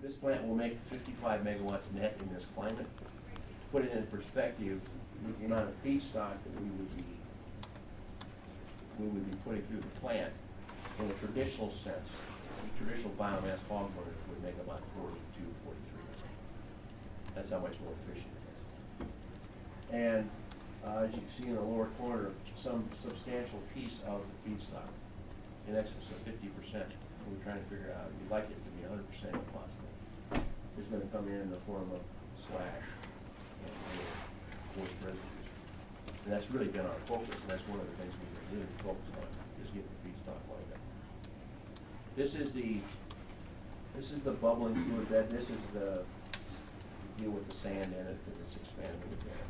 This plant will make 55 megawatts net in this climate. Put it in perspective, with the amount of feedstock that we would be putting through the plant, in a traditional sense, the traditional biomass hog burners would make about 42, 43. That's how much more efficient it is. And as you can see in the lower corner, some substantial piece of the feedstock, in excess of 50%. We're trying to figure out, we'd like it to be 100% if possible. It's going to come in the form of slash and forced residues. And that's really been our focus, and that's one of the things we've been really focused on, is getting the feedstock lined up. This is the bubbling fluid bed. This is the deal with the sand in it because it's expanding again.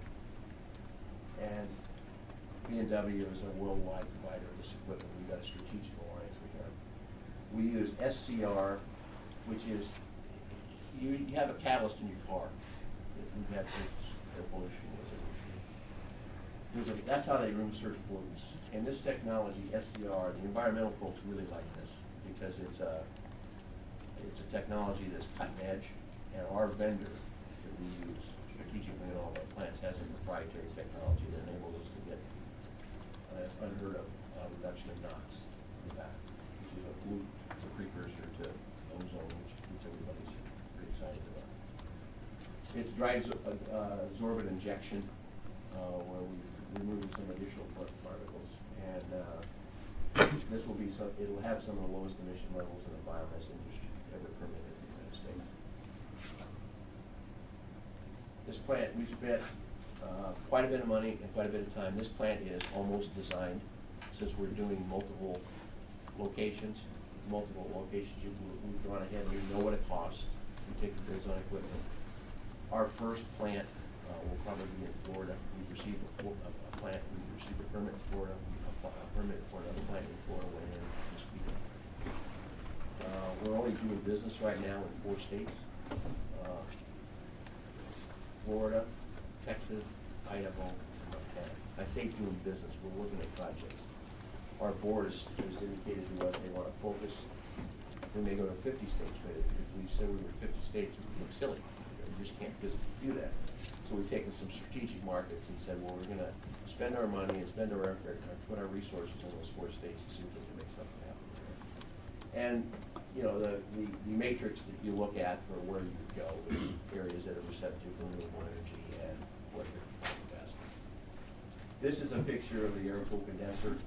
And B&W is a worldwide provider of this equipment. We've got a strategic alliance with them. We use SCR, which is, you have a catalyst in your car. We've had air pollution. That's how they remove certain pollutants. And this technology, SCR, the environmental folks really like this because it's a technology that's cutting edge, and our vendor that we use strategically in all of our plants has a proprietary technology that enables us to get unheard of reduction of NOx in the back, which is it's a precursor to ozone, which everybody's pretty excited about. It's dry absorbent injection, where we remove some additional particles, and this will be it'll have some of the lowest emission levels in the biomass industry ever permitted in the United States. This plant, we spent quite a bit of money and quite a bit of time. This plant is almost designed. Since we're doing multiple locations, we've gone ahead and we know what it costs. We take the bids on equipment. Our first plant will probably be in Florida. We've received a plant, we've received a permit in Florida, a permit for another plant in Florida went in this week. We're only doing business right now in 4 states. Florida, Texas, Idaho, and Montana. I say doing business, we're looking at projects. Our board has indicated to us they want to focus. We may go to 50 states, but if we said we were 50 states, it would look silly. We just can't physically do that. So we've taken some strategic markets and said, well, we're going to spend our money and spend our effort and put our resources in those 4 states and see if we can make something happen there. And you know, the matrix that you look at for where you go is areas that are receptive to renewable energy and what they're investments. This is a picture of the air-cooled condenser.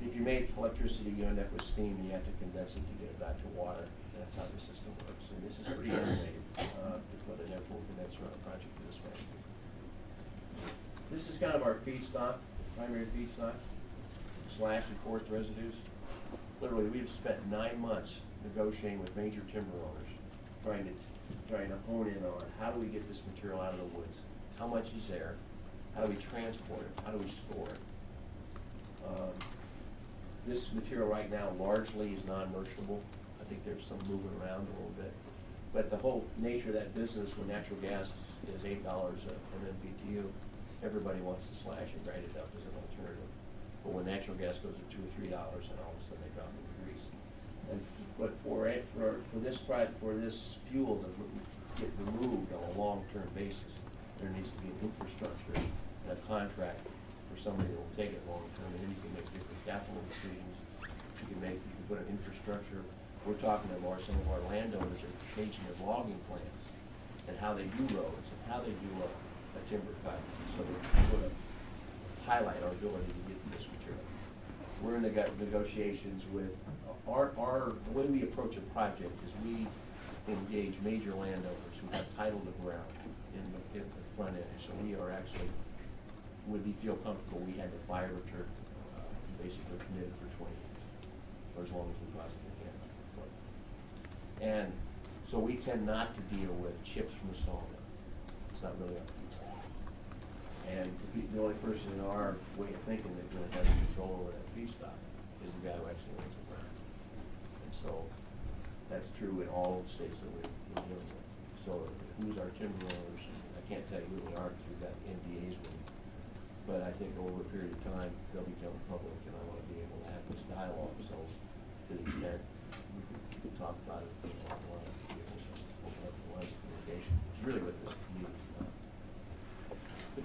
If you make electricity, you end up with steam, and you have to condense it to get it back to water. That's how the system works. And this is pretty innovative to put an air-cooled condenser on a project of this magnitude. This is kind of our feedstock, primary feedstock, slash and forest residues. Literally, we've spent 9 months negotiating with major timber owners, trying to hone in on how do we get this material out of the woods, how much is there, how do we transport it, how do we store it. This material right now largely is non-merchantable. I think there's some moving around a little bit. But the whole nature of that business, when natural gas is $8 an MMBTU, everybody wants to slash and grind it up as an alternative. But when natural gas goes to $2 or $3, and all of a sudden they drop into grease. But for this fuel to get removed on a long-term basis, there needs to be an infrastructure and a contract for somebody that will take it long-term, and then you can make different capital decisions. You can put an infrastructure. We're talking about some of our landowners are changing their logging plans and how they do roads and how they do a timber cut. So they sort of highlight our ability to get this material. We're in the negotiations with the way we approach a project is we engage major landowners who have title to ground in the front end. So we are actually, would we feel comfortable we had the fire return basically committed for 20 years, or as long as we possibly can. And so we tend not to deal with chips from the sawmill. It's not really our feedstock. And the only person in our way of thinking that really has control over that feedstock is the guy who actually owns the ground. And so that's true in all the states that we're dealing with. So who's our timber owners? I can't tell you who they are because we've got NDAs with them. But I think over a period of time, they'll become public, and I want to be able to have this dialogue. So to the extent we can talk about it,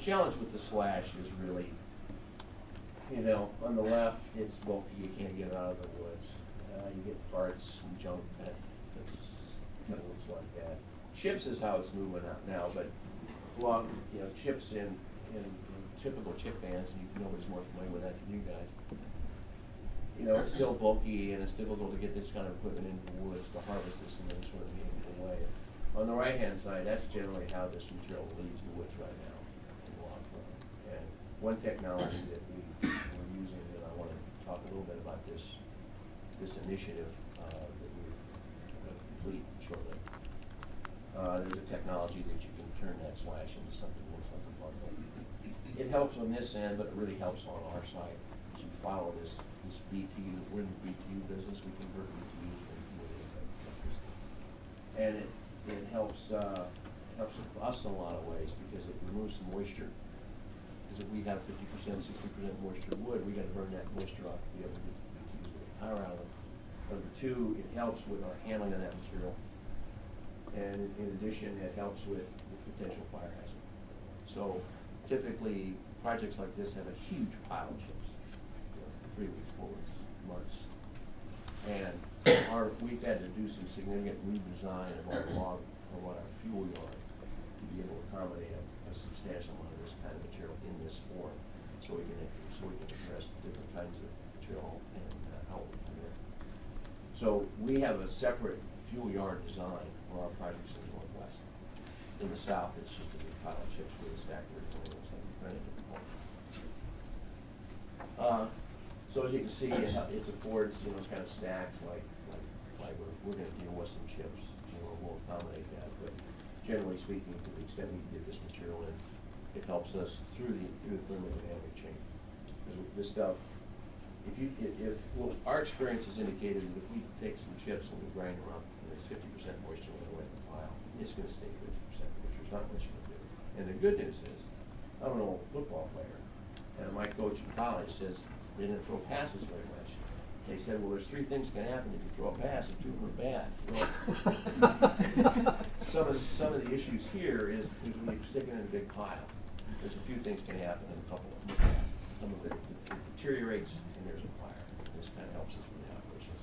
challenge with the slash is really, you know, on the left, it's bulky, you can't get it out of the woods. You get parts and junk that's kind of looks like that. Chips is how it's moving out now, but long, you know, chips in typical chip bands, and nobody's more familiar with that than you guys. You know, it's still bulky and it's difficult to get this kind of equipment into the woods to harvest this in any sort of meaningful way. On the right-hand side, that's generally how this material leaves the woods right now in log form. And one technology that we're using, and I want to talk a little bit about this initiative that we're going to complete shortly. There's a technology that you can turn that slash into something that looks like a bundle. It helps on this end, but it really helps on our side as you follow this BTU. We're in the BTU business. We convert BTUs into electricity, and it helps us in a lot of ways because it removes some moisture. Because if we have 50%, 60% moisture wood, we got to burn that moisture off to be able to get the BTUs to get power out of it. Number two, it helps with our handling of that material. And in addition, it helps with the potential fire hazard. So typically, projects like this have a huge pile of chips, 3 weeks, 4 weeks, months. And we've had to do some significant redesign of our fuel yard to be able to accommodate a substantial amount of this kind of material in this form, so we can address different kinds of material and outlet from there. So we have a separate fuel yard design for our projects in the Northwest. In the South, it's just a big pile of chips with a stack there, so it looks like a friend at the point. So as you can see, it affords, you know, kind of stacks like we're going to deal with some chips, you know, we'll accommodate that. But generally speaking, to the extent we can get this material in, it helps us through the thermodynamic chain. Because this stuff, our experience has indicated that if we take some chips and we grind them up, and there's 50% moisture when they're wet in the pile, it's going to stay 50% moisture. There's not much you can do. And the good news is, I'm an old football player, and my coach in college says they didn't throw passes very much. They said, well, there's 3 things can happen if you throw a pass, and 2 of them are bad. Well, some of the issues here is when you stick it in a big pile, there's a few things can happen, and a couple of them. Some of it deteriorates, and there's a fire. This kind of helps us with the operations.